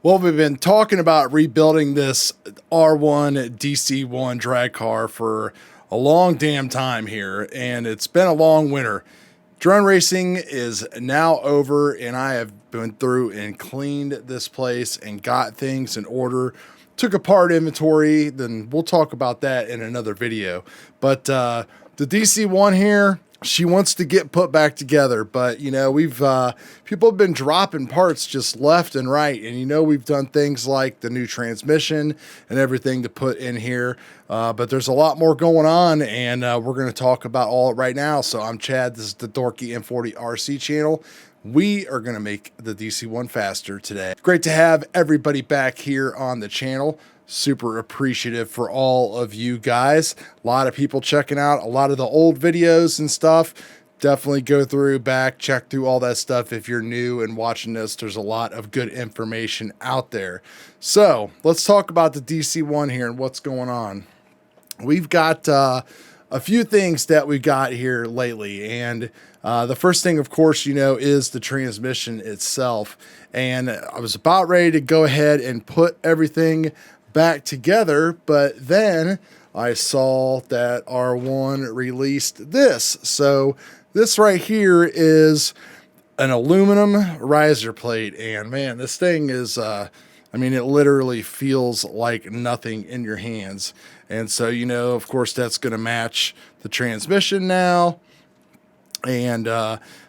Well, we've been talking about rebuilding this R1 DC1 drag car for a long damn time here, and it's been a long winter. Drone racing is now over, and I have been through and cleaned this place and got things in order. Took apart inventory, then we'll talk about that in another video. But the DC1 here, she wants to get put back together, but you know, people have been dropping parts just left and right, and you know, we've done things like the new transmission and everything to put in here, but there's a lot more going on, and we're going to talk about all right now. So I'm Chad, this is the Dorky M40 RC channel. We are going to make the DC1 faster today. Great to have everybody back here on the channel. Super appreciative for all of you guys. A lot of people checking out a lot of the old videos and stuff. Definitely go through back, check through all that stuff. If you're new and watching this, there's a lot of good information out there. So let's talk about the DC1 here and what's going on. We've got a few things that we got here lately, and the first thing, of course, you know, is the transmission itself. And I was about ready to go ahead and put everything back together, but then I saw that R1 released this. So this right here is an aluminum riser plate, and man, this thing is I mean, it literally feels like nothing in your hands. And so, you know, of course, that's going to match the transmission now. And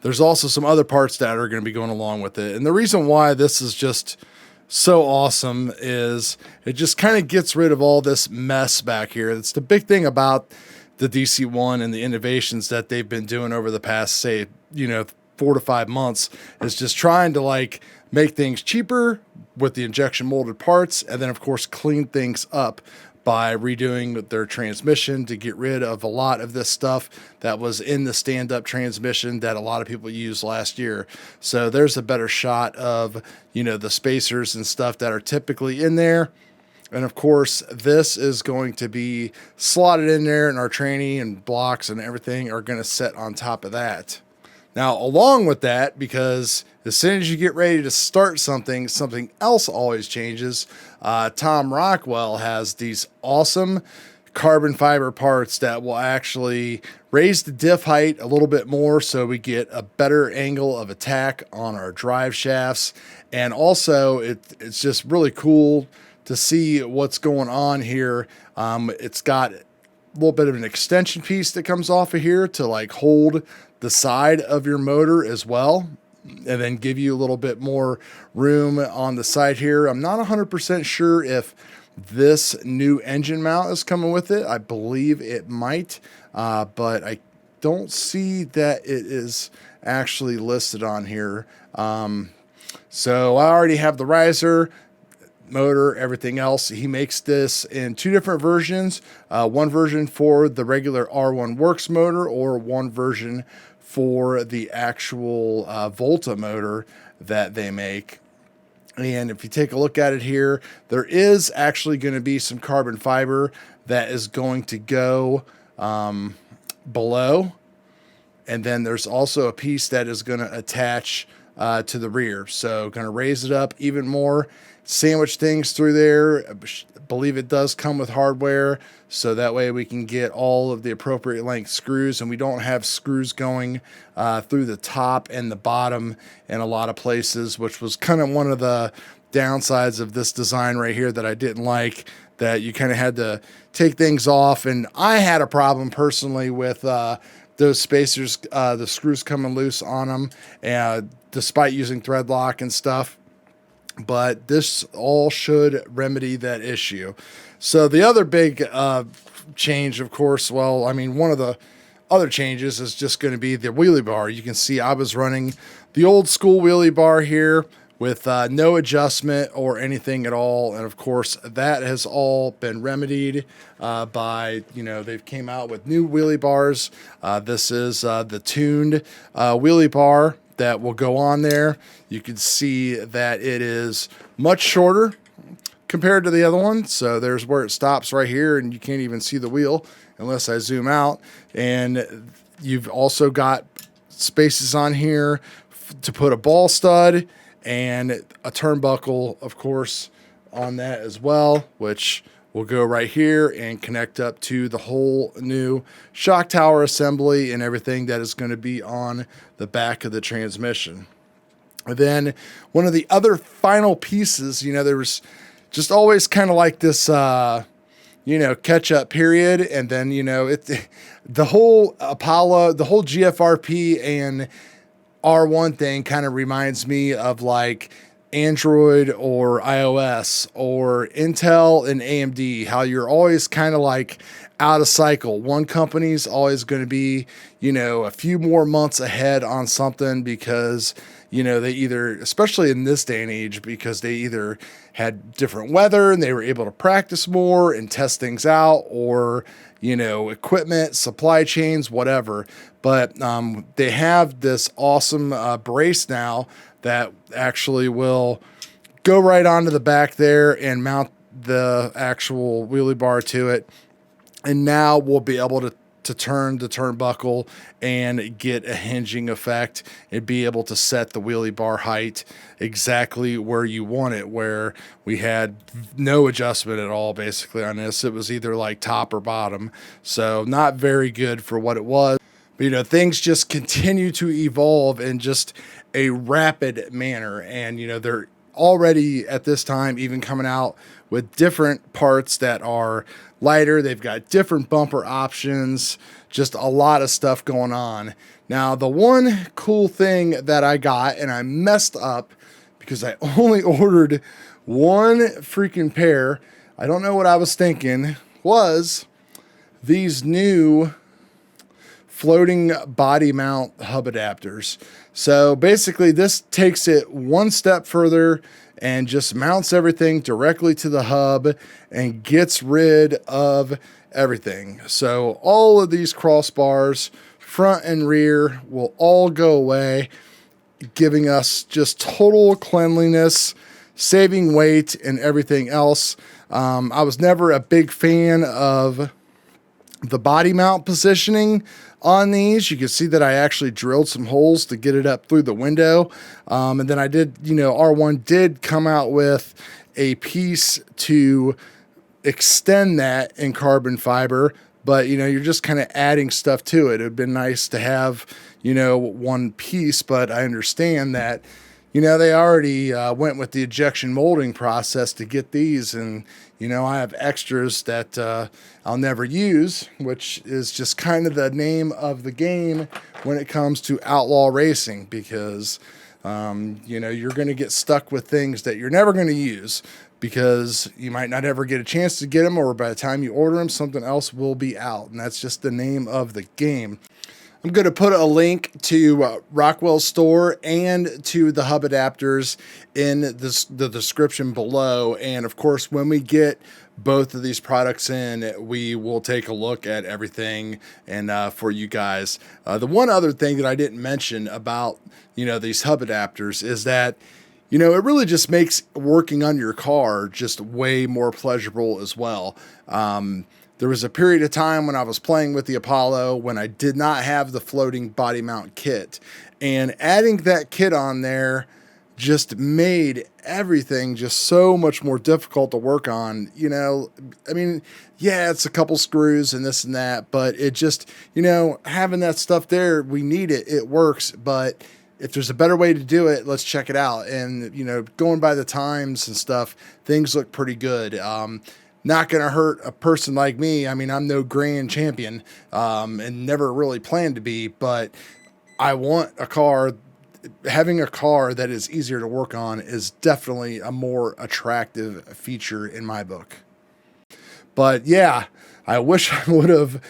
there's also some other parts that are going to be going along with it. And the reason why this is just so awesome is it just kind of gets rid of all this mess back here. It's the big thing about the DC1 and the innovations that they've been doing over the past, say, you know, 4 to 5 months, is just trying to like make things cheaper with the injection molded parts, and then of course clean things up by redoing their transmission to get rid of a lot of this stuff that was in the stand-up transmission that a lot of people used last year. So there's a better shot of, you know, the spacers and stuff that are typically in there. And of course, this is going to be slotted in there, and our tranny and blocks and everything are going to sit on top of that. Now, along with that, because as soon as you get ready to start something, something else always changes. Tom Rockwell has these awesome carbon fiber parts that will actually raise the diff height a little bit more, so we get a better angle of attack on our drive shafts. And also, it's just really cool to see what's going on here. It's got a little bit of an extension piece that comes off of here to like hold the side of your motor as well, and then give you a little bit more room on the side here. I'm not 100% sure if this new engine mount is coming with it. I believe it might, but I don't see that it is actually listed on here. So I already have the riser, motor, everything else. He makes this in 2 different versions. One version for the regular R1 Works motor, or one version for the actual Volta motor that they make. And if you take a look at it here, there is actually going to be some carbon fiber that is going to go below. And then there's also a piece that is going to attach to the rear. So going to raise it up even more, sandwich things through there. I believe it does come with hardware, so that way we can get all of the appropriate length screws, and we don't have screws going through the top and the bottom in a lot of places, which was kind of one of the downsides of this design right here that I didn't like, that you kind of had to take things off. And I had a problem personally with those spacers, the screws coming loose on them, despite using thread lock and stuff. But this all should remedy that issue. So the other big change, of course, well, I mean, one of the other changes is just going to be the wheelie bar. You can see I was running the old school wheelie bar here with no adjustment or anything at all. And of course, that has all been remedied by, you know, they've came out with new wheelie bars. This is the tuned wheelie bar that will go on there. You can see that it is much shorter compared to the other one. So there's where it stops right here, and you can't even see the wheel unless I zoom out. And you've also got spaces on here to put a ball stud and a turnbuckle, of course, on that as well, which will go right here and connect up to the whole new shock tower assembly and everything that is going to be on the back of the transmission. And then one of the other final pieces, you know, there was just always kind of like this, you know, catch up period. And then, you know, the whole Apollo, the whole GFRP and R1 thing kind of reminds me of like Android or iOS or Intel and AMD, how you're always kind of like out of cycle. One company's always going to be, you know, a few more months ahead on something because, you know, they either, especially in this day and age, because they either had different weather and they were able to practice more and test things out, or, you know, equipment, supply chains, whatever. But they have this awesome brace now that actually will go right onto the back there and mount the actual wheelie bar to it. And now we'll be able to turn the turnbuckle and get a hinging effect and be able to set the wheelie bar height exactly where you want it, where we had no adjustment at all basically on this. It was either like top or bottom. So not very good for what it was. But, you know, things just continue to evolve in just a rapid manner. And, you know, they're already at this time even coming out with different parts that are lighter. They've got different bumper options, just a lot of stuff going on. Now, the one cool thing that I got, and I messed up because I only ordered one freaking pair, I don't know what I was thinking, was these new floating body mount hub adapters. So basically this takes it one step further and just mounts everything directly to the hub and gets rid of everything. So all of these crossbars, front and rear, will all go away, giving us just total cleanliness, saving weight and everything else. I was never a big fan of the body mount positioning on these. You can see that I actually drilled some holes to get it up through the window. And then I did, you know, R1 did come out with a piece to extend that in carbon fiber, but, you know, you're just kind of adding stuff to it. It'd been nice to have, you know, one piece, but I understand that, you know, they already went with the injection molding process to get these, and, you know, I have extras that I'll never use, which is just kind of the name of the game when it comes to outlaw racing, because, you know, you're going to get stuck with things that you're never going to use because you might not ever get a chance to get them, or by the time you order them, something else will be out, and that's just the name of the game. I'm going to put a link to Rockwell's store and to the hub adapters in the description below. And of course, when we get both of these products in, we will take a look at everything and for you guys. The one other thing that I didn't mention about, you know, these hub adapters is that, you know, it really just makes working on your car just way more pleasurable as well. There was a period of time when I was playing with the Apollo when I did not have the floating body mount kit, and adding that kit on there just made everything just so much more difficult to work on. You know, I mean, yeah, it's a couple screws and this and that, but it just, you know, having that stuff there, we need it, it works, but if there's a better way to do it, let's check it out. And, you know, going by the times and stuff, things look pretty good. Not going to hurt a person like me. I mean, I'm no grand champion and never really planned to be, but I want a car. Having a car that is easier to work on is definitely a more attractive feature in my book. But yeah, I wish I would have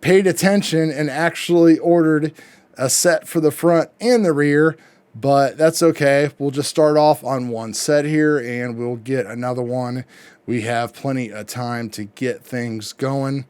paid attention and actually ordered a set for the front and the rear, but that's okay. We'll just start off on one set here and we'll get another one. We have plenty of time to get things going.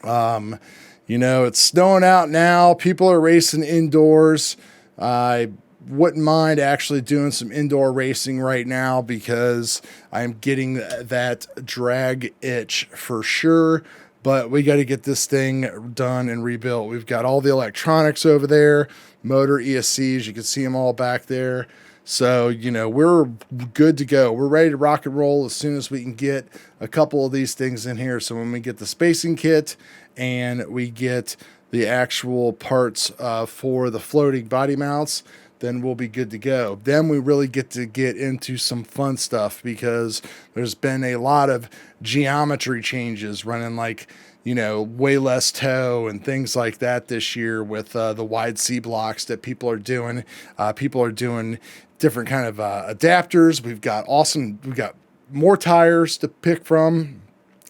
You know, it's snowing out now. People are racing indoors. I wouldn't mind actually doing some indoor racing right now because I'm getting that drag itch for sure. But we got to get this thing done and rebuilt. We've got all the electronics over there, motor ESCs. You can see them all back there. So, you know, we're good to go. We're ready to rock and roll as soon as we can get a couple of these things in here. So when we get the spacing kit and we get the actual parts for the floating body mounts, then we'll be good to go. Then we really get to get into some fun stuff, because there's been a lot of geometry changes running, like, you know, way less toe and things like that this year with the wide C blocks that people are doing. People are doing different kind of adapters. We've got more tires to pick from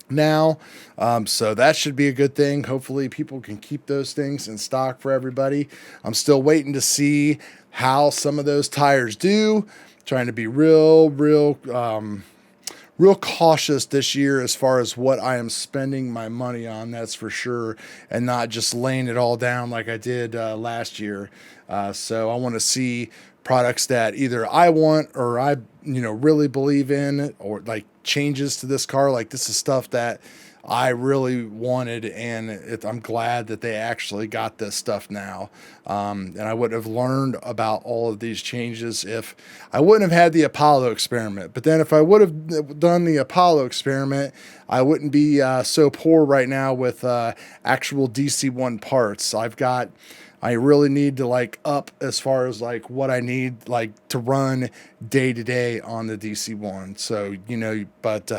now. So that should be a good thing. Hopefully people can keep those things in stock for everybody. I'm still waiting to see how some of those tires do. Trying to be real cautious this year as far as what I am spending my money on, that's for sure, and not just laying it all down like I did last year. So I want to see products that either I want or I, you know, really believe in, or like changes to this car. Like, this is stuff that I really wanted, and I'm glad that they actually got this stuff now. And I wouldn't have learned about all of these changes if I wouldn't have had the Apollo experiment. But then if I would have done the Apollo experiment, I wouldn't be so poor right now with actual DC1 parts. I really need to like up as far as like what I need like to run day to day on the DC1. So, you know, but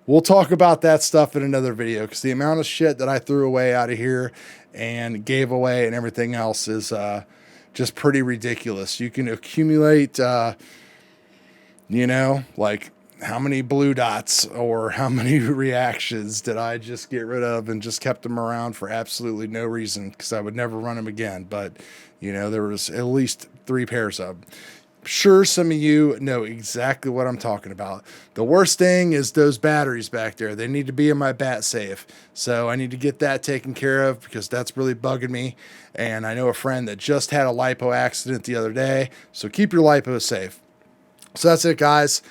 we'll talk about that stuff in another video, because the amount of shit that I threw away out of here and gave away and everything else is just pretty ridiculous. You can accumulate, you know, like how many blue dots or how many reactions did I just get rid of and just kept them around for absolutely no reason, because I would never run them again. But, you know, there was at least 3 pairs of them. Sure, some of you know exactly what I'm talking about. The worst thing is those batteries back there. They need to be in my BATSAFE. So I need to get that taken care of, because that's really bugging me. And I know a friend that just had a lipo accident the other day. So keep your lipo safe. So that's it, guys.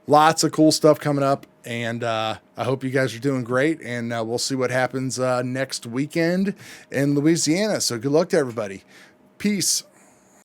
Lots of cool stuff coming up, and I hope you guys are doing great, and we'll see what happens next weekend in Louisiana. So good luck to everybody. Peace.